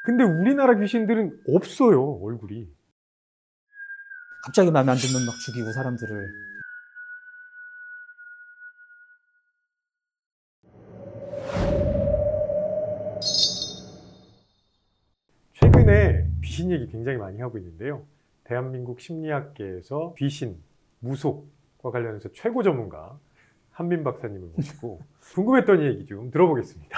근데 우리나라 귀신들은 없어요, 얼굴이. 갑자기 마음에 안 들면 막 죽이고 사람들을. 최근에 귀신 얘기 굉장히 많이 하고 있는데요. 대한민국 심리학계에서 귀신, 무속과 관련해서 최고 전문가 한민 박사님을 모시고 궁금했던 얘기 좀 들어보겠습니다.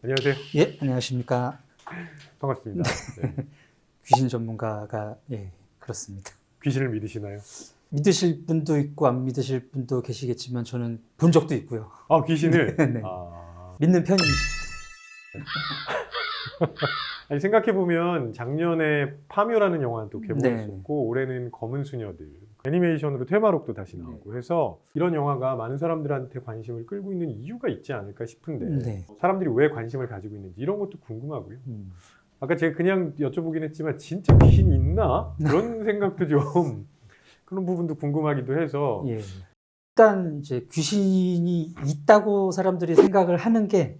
안녕하세요. 예, 안녕하십니까. 반갑습니다. 네. 귀신 전문가가, 예, 그렇습니다. 귀신을 믿으시나요? 믿으실 분도 있고 안 믿으실 분도 계시겠지만 저는 본 적도 있고요. 아, 귀신을? 네. 아... 믿는 편입니다. 아니, 생각해보면 작년에 파묘라는 영화는 또 개봉했었고 네. 올해는 검은 수녀들 애니메이션으로 테마록도 다시 나오고 해서 이런 영화가 많은 사람들한테 관심을 끌고 있는 이유가 있지 않을까 싶은데 네. 사람들이 왜 관심을 가지고 있는지 이런 것도 궁금하고요. 아까 제가 그냥 여쭤보긴 했지만 진짜 귀신이 있나? 그런 생각도 좀 그런 부분도 궁금하기도 해서 예. 일단 이제 귀신이 있다고 사람들이 생각을 하는 게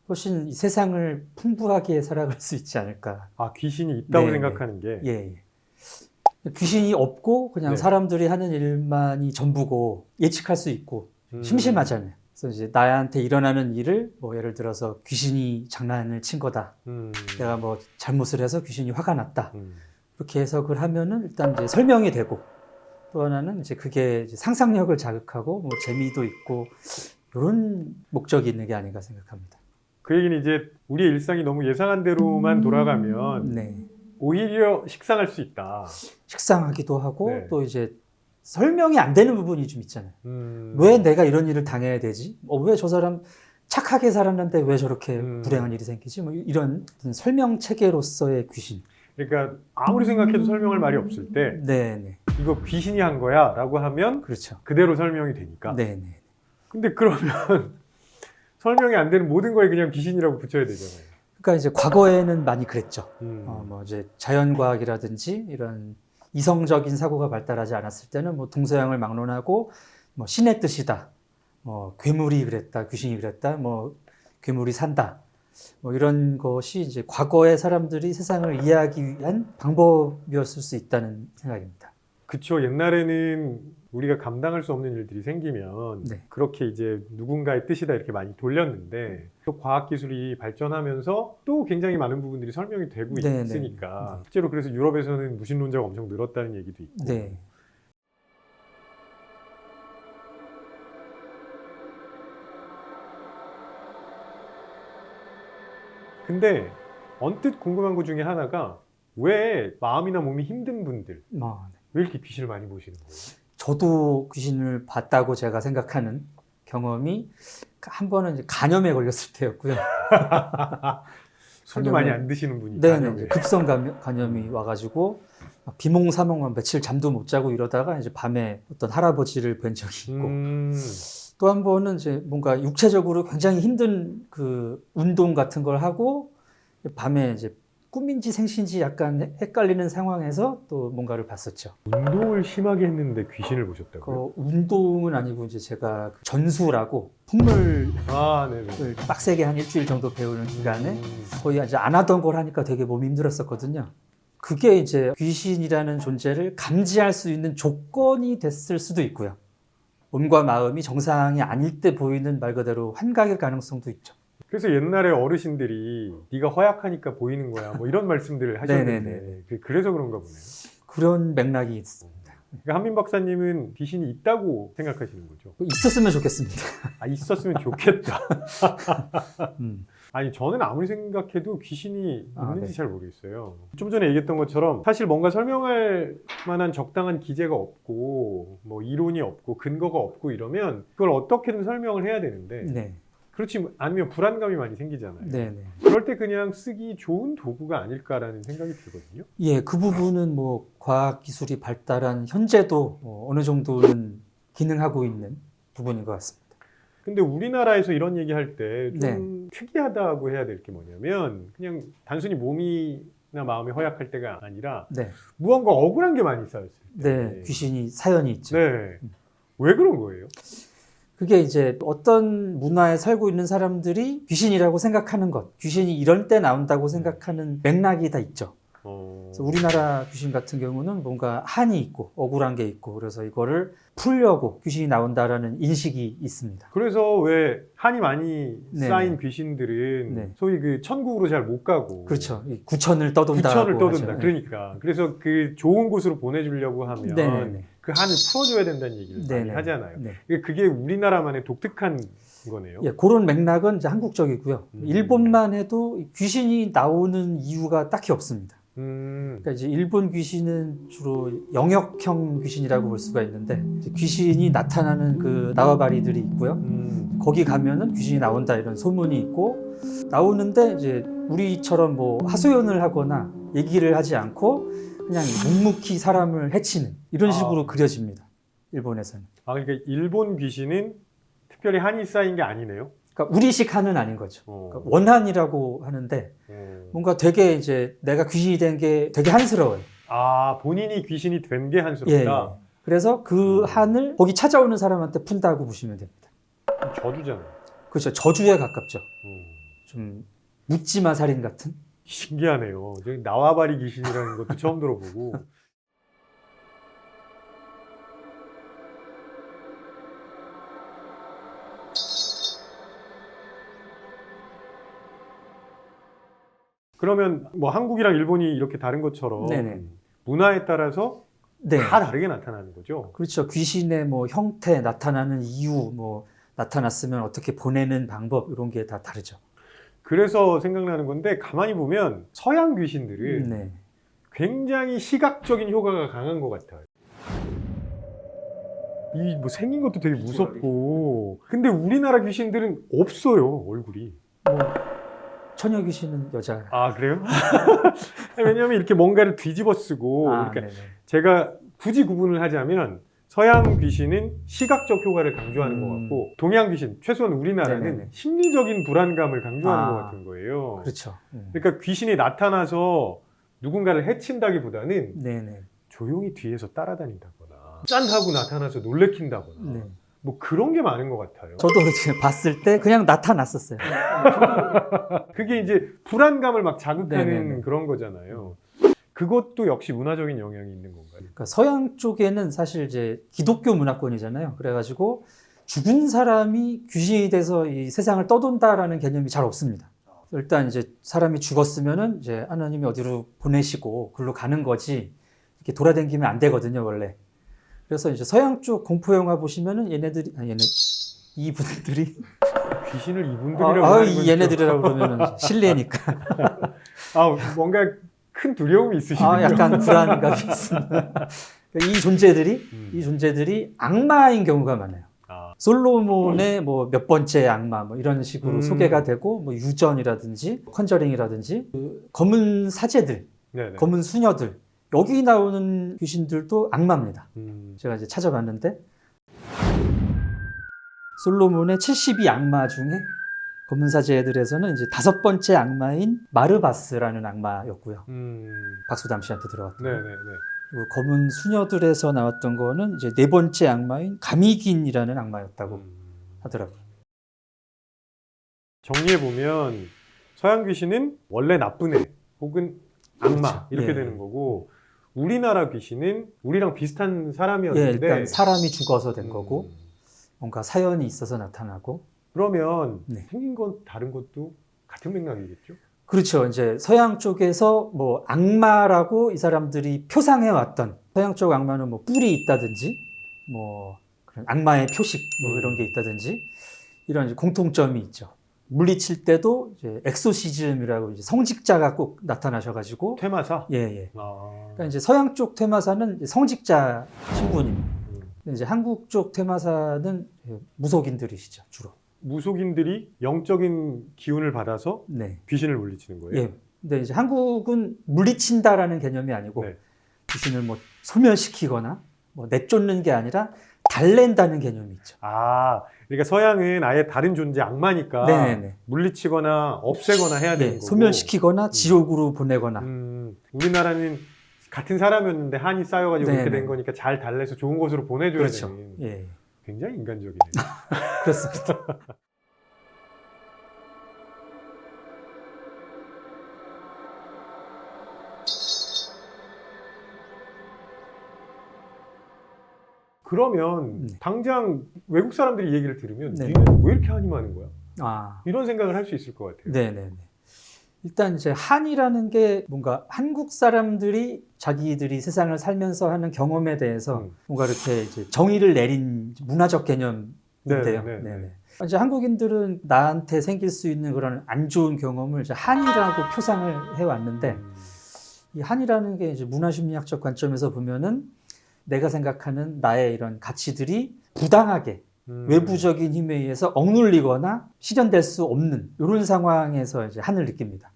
훨씬 이 세상을 풍부하게 살아갈 수 있지 않을까. 아, 귀신이 있다고 네, 생각하는 게 예. 귀신이 없고 그냥 네. 사람들이 하는 일만이 전부고 예측할 수 있고 심심하잖아요. 그래서 이제 나한테 일어나는 일을 뭐 예를 들어서 귀신이 장난을 친 거다. 내가 뭐 잘못을 해서 귀신이 화가 났다. 그렇게 해석을 하면은 일단 이제 설명이 되고 또 하나는 이제 그게 이제 상상력을 자극하고 뭐 재미도 있고 이런 목적이 있는 게 아닌가 생각합니다. 그 얘기는 이제 우리의 일상이 너무 예상한 대로만 돌아가면 네. 오히려 식상할 수 있다. 식상하기도 하고 네. 또 이제 설명이 안 되는 부분이 좀 있잖아요. 왜 내가 이런 일을 당해야 되지? 왜 저 사람 착하게 살았는데 왜 저렇게 불행한 일이 생기지? 뭐 이런 설명 체계로서의 귀신. 그러니까 아무리 생각해도 설명할 말이 없을 때 네네. 이거 귀신이 한 거야 라고 하면 그렇죠. 그대로 설명이 되니까. 네네. 근데 그러면 설명이 안 되는 모든 거에 그냥 귀신이라고 붙여야 되잖아요. 그러니까 이제 과거에는 많이 그랬죠. 음. 뭐 이제 자연과학이라든지 이런 이성적인 사고가 발달하지 않았을 때는 뭐 동서양을 막론하고 뭐 신의 뜻이다, 뭐 괴물이 그랬다, 귀신이 그랬다, 뭐 괴물이 산다, 뭐 이런 것이 이제 과거의 사람들이 세상을 이해하기 위한 방법이었을 수 있다는 생각입니다. 그쵸. 옛날에는 우리가 감당할 수 없는 일들이 생기면 네. 그렇게 이제 누군가의 뜻이다 이렇게 많이 돌렸는데 또 과학기술이 발전하면서 또 굉장히 많은 부분들이 설명이 되고 네, 있으니까 네. 실제로 그래서 유럽에서는 무신론자가 엄청 늘었다는 얘기도 있고 네. 근데 언뜻 궁금한 것 중에 하나가 왜 마음이나 몸이 힘든 분들 뭐, 왜 이렇게 귀신을 많이 보시는 거예요? 저도 귀신을 봤다고 제가 생각하는 경험이 한 번은 이제 간염에 걸렸을 때였고요. 술도 많이 안 드시는 분이 네, 간염에. 급성 간염이 와가지고 비몽사몽 며칠 잠도 못 자고 이러다가 이제 밤에 어떤 할아버지를 뵌 적이 있고 또 한 번은 이제 뭔가 육체적으로 굉장히 힘든 그 운동 같은 걸 하고 밤에 이제 꿈인지 생신지 약간 헷갈리는 상황에서 또 뭔가를 봤었죠. 운동을 심하게 했는데 귀신을 보셨다고요? 그 운동은 아니고 이제 제가 그 전수라고 풍물을 아, 네네. 빡세게 한 일주일 정도 배우는 기간에 거의 이제 안 하던 걸 하니까 되게 몸이 힘들었었거든요. 그게 이제 귀신이라는 존재를 감지할 수 있는 조건이 됐을 수도 있고요. 몸과 마음이 정상이 아닐 때 보이는 말 그대로 환각일 가능성도 있죠. 그래서 옛날에 어르신들이 네가 허약하니까 보이는 거야 뭐 이런 말씀들을 하셨는데 네네네. 그래서 그런가 보네요. 그런 맥락이 있습니다. 그러니까 한민 박사님은 귀신이 있다고 생각하시는 거죠? 있었으면 좋겠습니다. 아, 있었으면 좋겠다. 음. 아니, 저는 아무리 생각해도 귀신이 있는지 네. 잘 모르겠어요. 좀 전에 얘기했던 것처럼 사실 뭔가 설명할 만한 적당한 기제가 없고 뭐 이론이 없고 근거가 없고 이러면 그걸 어떻게든 설명을 해야 되는데 네. 그렇지 않으면 불안감이 많이 생기잖아요. 네네. 그럴 때 그냥 쓰기 좋은 도구가 아닐까라는 생각이 들거든요. 예, 그 부분은 뭐 과학 기술이 발달한 현재도 어느 정도는 기능하고 있는 부분인 것 같습니다. 근데 우리나라에서 이런 얘기할 때 좀 네. 특이하다고 해야 될 게 뭐냐면 그냥 단순히 몸이나 마음이 허약할 때가 아니라 네. 무언가 억울한 게 많이 쌓였을 때. 네. 귀신이 사연이 있죠. 네. 왜 그런 거예요? 그게 이제 어떤 문화에 살고 있는 사람들이 귀신이라고 생각하는 것, 귀신이 이런 때 나온다고 생각하는 맥락이 다 있죠. 그래서 우리나라 귀신 같은 경우는 뭔가 한이 있고 억울한 게 있고 그래서 이거를 풀려고 귀신이 나온다라는 인식이 있습니다. 그래서 왜 한이 많이 네네. 쌓인 귀신들은 네. 소위 그 천국으로 잘 못 가고 그렇죠. 이 구천을 떠돈다고 구천을 떠든다. 하죠. 그러니까 그래서 그 좋은 곳으로 보내주려고 하면 네네네. 그 한을 풀어줘야 된다는 얘기를 많이 네네. 하잖아요. 네. 그게 우리나라만의 독특한 거네요. 예, 그런 맥락은 이제 한국적이고요. 일본만 해도 귀신이 나오는 이유가 딱히 없습니다. 그러니까 이제 일본 귀신은 주로 영역형 귀신이라고 볼 수가 있는데 이제 귀신이 나타나는 그 나와바리들이 있고요. 거기 가면은 귀신이 나온다 이런 소문이 있고 나오는데 이제 우리처럼 뭐 하소연을 하거나 얘기를 하지 않고 그냥 묵묵히 사람을 해치는 이런 식으로 그려집니다. 일본에서는. 아, 그러니까 일본 귀신은 특별히 한이 쌓인 게 아니네요. 그러니까 우리식 한은 아닌 거죠. 어. 그러니까 원한이라고 하는데 뭔가 되게 이제 내가 귀신이 된 게 되게 한스러워요. 아, 본인이 귀신이 된 게 예, 한스럽다. 예. 그래서 그 한을 거기 찾아오는 사람한테 푼다고 보시면 됩니다. 저주잖아요. 그렇죠. 저주에 가깝죠. 좀 묻지마 살인 같은. 신기하네요. 저기 나와바리 귀신이라는 것도 처음 들어보고. 그러면 뭐 한국이랑 일본이 이렇게 다른 것처럼 네네. 문화에 따라서 네. 다 다르게 나타나는 거죠. 그렇죠. 귀신의 뭐 형태, 나타나는 이유, 뭐 나타났으면 어떻게 보내는 방법 이런 게 다 다르죠. 그래서 생각나는 건데 가만히 보면 서양 귀신들은 네. 굉장히 시각적인 효과가 강한 것 같아요. 이 뭐 생긴 것도 되게 무섭고. 근데 우리나라 귀신들은 없어요, 얼굴이. 뭐 처녀 귀신은 여자. 아, 그래요? 왜냐하면 이렇게 뭔가를 뒤집어 쓰고. 그러니까 네네. 제가 굳이 구분을 하자면 서양 귀신은 시각적 효과를 강조하는 것 같고 동양 귀신, 최소한 우리나라는 네네네. 심리적인 불안감을 강조하는 것 같은 거예요. 그렇죠. 그러니까 귀신이 나타나서 누군가를 해친다기보다는 네네. 조용히 뒤에서 따라다닌다거나 짠 하고 나타나서 놀래킨다거나 네. 뭐 그런 게 많은 것 같아요. 저도 지금 봤을 때 그냥 나타났었어요. 그게 이제 불안감을 막 자극하는 네네네. 그런 거잖아요. 그것도 역시 문화적인 영향이 있는 건가요? 그러니까 서양 쪽에는 사실 이제 기독교 문화권이잖아요. 그래가지고 죽은 사람이 귀신이 돼서 이 세상을 떠돈다라는 개념이 잘 없습니다. 일단 이제 사람이 죽었으면은 이제 하나님이 어디로 보내시고 글로 가는 거지 이렇게 돌아다니면 안 되거든요, 원래. 그래서 이제 서양 쪽 공포 영화 보시면은 이분들이 귀신을 이분들이라고 하는 건 이 얘네들이라고 그러면은 실례니까. 뭔가 큰 두려움이 있으시군요. 약간 불안감이 있습니다. 이 존재들이 악마인 경우가 많아요. 솔로몬의 뭐 몇 번째 악마 뭐 이런 식으로 소개가 되고 뭐 유전이라든지 컨저링이라든지 그 검은 사제들, 네네. 검은 수녀들 여기 나오는 귀신들도 악마입니다. 제가 이제 찾아봤는데 솔로몬의 72 악마 중에 검은 사제들에서는 이제 5번째 악마인 마르바스라는 악마였고요. 박수담 씨한테 들어갔던. 네네네. 그리고 검은 수녀들에서 나왔던 거는 이제 4번째 악마인 가미긴이라는 악마였다고 하더라고요. 정리해 보면 서양 귀신은 원래 나쁜 애 혹은 악마 그렇죠. 이렇게 예. 되는 거고 우리나라 귀신은 우리랑 비슷한 사람이었는데 일단 사람이 죽어서 된 거고 뭔가 사연이 있어서 나타나고. 그러면 네. 생긴 건 다른 것도 같은 맥락이겠죠? 그렇죠. 이제 서양 쪽에서 뭐 악마라고 이 사람들이 표상해 왔던 서양 쪽 악마는 뭐 뿔이 있다든지 뭐 그런 악마의 표식 뭐 이런 게 있다든지 이런 이제 공통점이 있죠. 물리칠 때도 이제 엑소시즘이라고 이제 성직자가 꼭 나타나셔가지고 퇴마사? 예. 아. 그러니까 이제 서양 쪽 퇴마사는 이제 성직자 신부님. 근데 이제 한국 쪽 퇴마사는 무속인들이시죠 주로. 무속인들이 영적인 기운을 받아서 네. 귀신을 물리치는 거예요? 예. 근데 이제 한국은 물리친다라는 개념이 아니고 네. 귀신을 뭐 소멸시키거나 뭐 내쫓는 게 아니라 달랜다는 개념이 있죠. 그러니까 서양은 아예 다른 존재 악마니까 네네네. 물리치거나 없애거나 해야 되는 거고 소멸시키거나 지옥으로 보내거나. 우리나라는 같은 사람이었는데 한이 쌓여가지고 그렇게 네네. 된 거니까 잘 달래서 좋은 곳으로 보내줘야 그렇죠. 되는. 예. 굉장히 인간적이네요. 그렇습니다. 그러면 당장 외국 사람들이 이 얘기를 들으면 네. 니는 왜 이렇게 한이 많은 거야? 아, 이런 생각을 할 수 있을 것 같아요. 네네네. 일단 이제 한이라는 게 뭔가 한국 사람들이 자기들이 세상을 살면서 하는 경험에 대해서 뭔가 이렇게 이제 정의를 내린 문화적 개념인데요. 네네. 이제 한국인들은 나한테 생길 수 있는 그런 안 좋은 경험을 이제 한이라고 표상을 해왔는데 이 한이라는 게 이제 문화심리학적 관점에서 보면은 내가 생각하는 나의 이런 가치들이 부당하게 외부적인 힘에 의해서 억눌리거나 실현될 수 없는 이런 상황에서 이제 한을 느낍니다.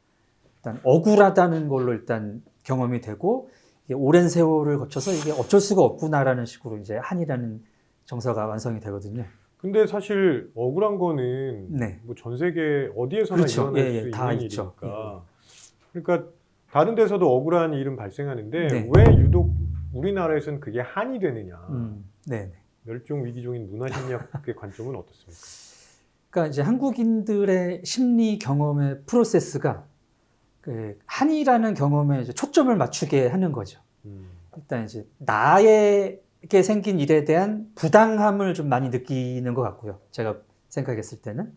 일단 억울하다는 걸로 일단 경험이 되고 이게 오랜 세월을 거쳐서 이게 어쩔 수가 없구나라는 식으로 이제 한이라는 정서가 완성이 되거든요. 근데 사실 억울한 거는 네. 뭐 전 세계 어디에서나 그렇죠. 일어날 예, 수 다 있는 있죠. 일이니까. 그러니까 다른 데서도 억울한 일은 발생하는데 네. 왜 유독 우리나라에서는 그게 한이 되느냐. 네. 멸종 위기종인 문화심리학의 관점은 어떻습니까? 그러니까 이제 한국인들의 심리 경험의 프로세스가 그 한이라는 경험에 이제 초점을 맞추게 하는 거죠. 일단 이제 나에게 생긴 일에 대한 부당함을 좀 많이 느끼는 것 같고요. 제가 생각했을 때는.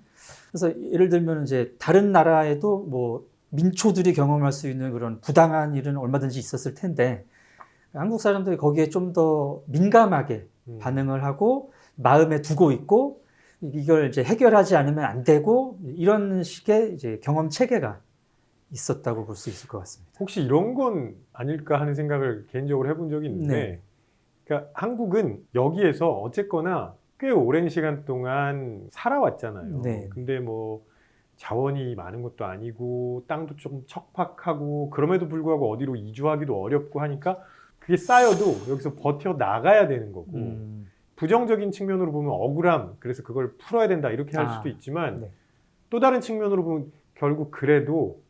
그래서 예를 들면 이제 다른 나라에도 뭐 민초들이 경험할 수 있는 그런 부당한 일은 얼마든지 있었을 텐데 한국 사람들이 거기에 좀 더 민감하게 반응을 하고 마음에 두고 있고 이걸 이제 해결하지 않으면 안 되고 이런 식의 이제 경험 체계가 있었다고 볼 수 있을 것 같습니다. 혹시 이런 건 아닐까 하는 생각을 개인적으로 해본 적이 있는데 네. 그러니까 한국은 여기에서 어쨌거나 꽤 오랜 시간 동안 살아왔잖아요. 네. 근데 뭐 자원이 많은 것도 아니고 땅도 좀 척박하고 그럼에도 불구하고 어디로 이주하기도 어렵고 하니까 그게 쌓여도 여기서 버텨 나가야 되는 거고 부정적인 측면으로 보면 억울함, 그래서 그걸 풀어야 된다 이렇게 할 수도 있지만 네. 또 다른 측면으로 보면 결국 그래도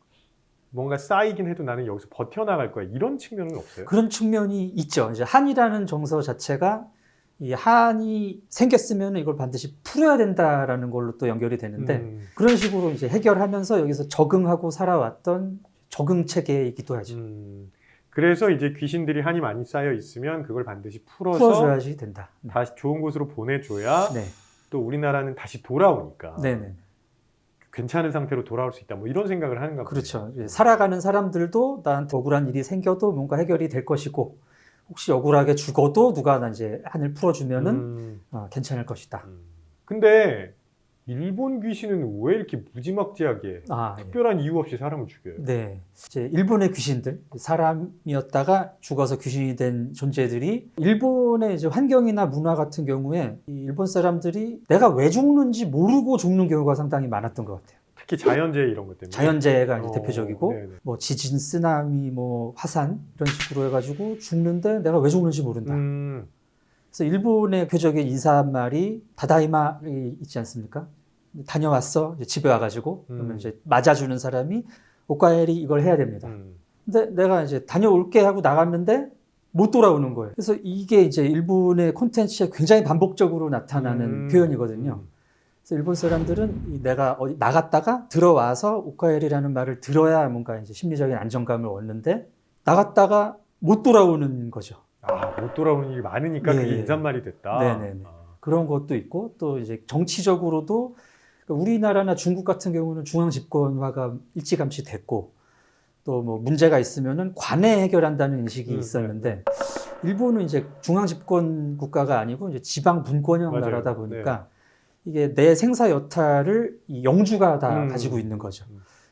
뭔가 쌓이긴 해도 나는 여기서 버텨나갈 거야 이런 측면은 없어요? 그런 측면이 있죠. 이제 한이라는 정서 자체가 이 한이 생겼으면 이걸 반드시 풀어야 된다라는 걸로 또 연결이 되는데 그런 식으로 이제 해결하면서 여기서 적응하고 살아왔던 적응 체계이기도 하죠. 그래서 이제 귀신들이 한이 많이 쌓여 있으면 그걸 반드시 풀어줘야지 된다. 다시 좋은 곳으로 보내줘야 네. 또 우리나라는 다시 돌아오니까 네네. 괜찮은 상태로 돌아올 수 있다 뭐 이런 생각을 하는가 보네요. 그렇죠. 살아가는 사람들도 나한테 억울한 일이 생겨도 뭔가 해결이 될 것이고 혹시 억울하게 죽어도 누가 나 이제 한을 풀어주면은 괜찮을 것이다. 근데 일본 귀신은 왜 이렇게 무지막지하게 예. 특별한 이유 없이 사람을 죽여요? 네. 이제 일본의 귀신들, 사람이었다가 죽어서 귀신이 된 존재들이 일본의 이제 환경이나 문화 같은 경우에 이 일본 사람들이 내가 왜 죽는지 모르고 죽는 경우가 상당히 많았던 것 같아요. 특히 자연재해 이런 것 때문에. 자연재해가 이제 대표적이고 네네. 뭐 지진, 쓰나미, 뭐 화산 이런 식으로 해가지고 죽는데 내가 왜 죽는지 모른다. 그래서 일본의 대표적인 인사 한 말이 다다이마이 있지 않습니까? 다녀왔어. 이제 집에 와가지고 그러면 이제 맞아주는 사람이 오카에리 이걸 해야 됩니다. 근데 내가 이제 다녀올게 하고 나갔는데 못 돌아오는 거예요. 그래서 이게 이제 일본의 콘텐츠에 굉장히 반복적으로 나타나는 표현이거든요. 그래서 일본 사람들은 내가 어디 나갔다가 들어와서 오카에리라는 말을 들어야 뭔가 이제 심리적인 안정감을 얻는데 나갔다가 못 돌아오는 거죠. 못 돌아오는 일이 많으니까 그게 인사말이 됐다. 네네네. 그런 것도 있고 또 이제 정치적으로도 우리나라나 중국 같은 경우는 중앙 집권화가 일찌감치 됐고 또 뭐 문제가 있으면은 관내 해결한다는 인식이 있었는데 일본은 이제 중앙 집권 국가가 아니고 이제 지방 분권형 맞아요. 나라다 보니까 이게 내 생사 여타를 이 영주가 다 가지고 있는 거죠.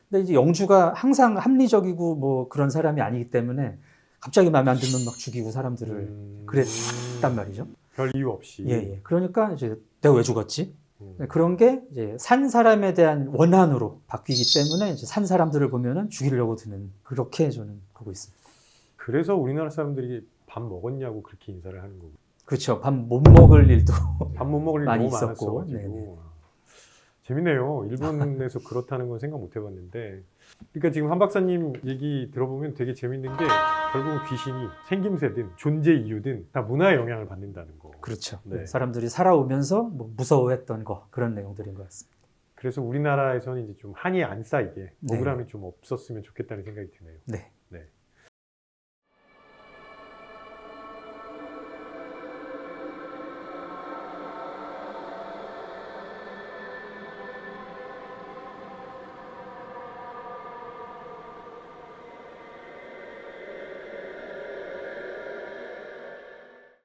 근데 이제 영주가 항상 합리적이고 뭐 그런 사람이 아니기 때문에 갑자기 마음에 안 들면 막 죽이고 사람들을 그랬단 말이죠. 별 이유 없이. 예. 그러니까 이제 내가 왜 죽었지? 그런 게 이제 산 사람에 대한 원한으로 바뀌기 때문에 이제 산 사람들을 보면은 죽이려고 드는 그렇게 저는 보고 있습니다. 그래서 우리나라 사람들이 밥 먹었냐고 그렇게 인사를 하는 거고. 그렇죠. 밥 못 먹을 일도 밥 못 먹을 일 많이 너무 있었고. 많았어가지고. 재밌네요. 일본에서 그렇다는 건 생각 못 해봤는데 그러니까 지금 한 박사님 얘기 들어보면 되게 재밌는 게 결국은 귀신이 생김새든 존재 이유든 다 문화의 영향을 받는다는 거. 그렇죠. 네. 사람들이 살아오면서 뭐 무서워했던 거 그런 내용들인 것 같습니다. 그래서 우리나라에서는 이제 좀 한이 안 쌓이게 네. 억울함이 좀 없었으면 좋겠다는 생각이 드네요. 네.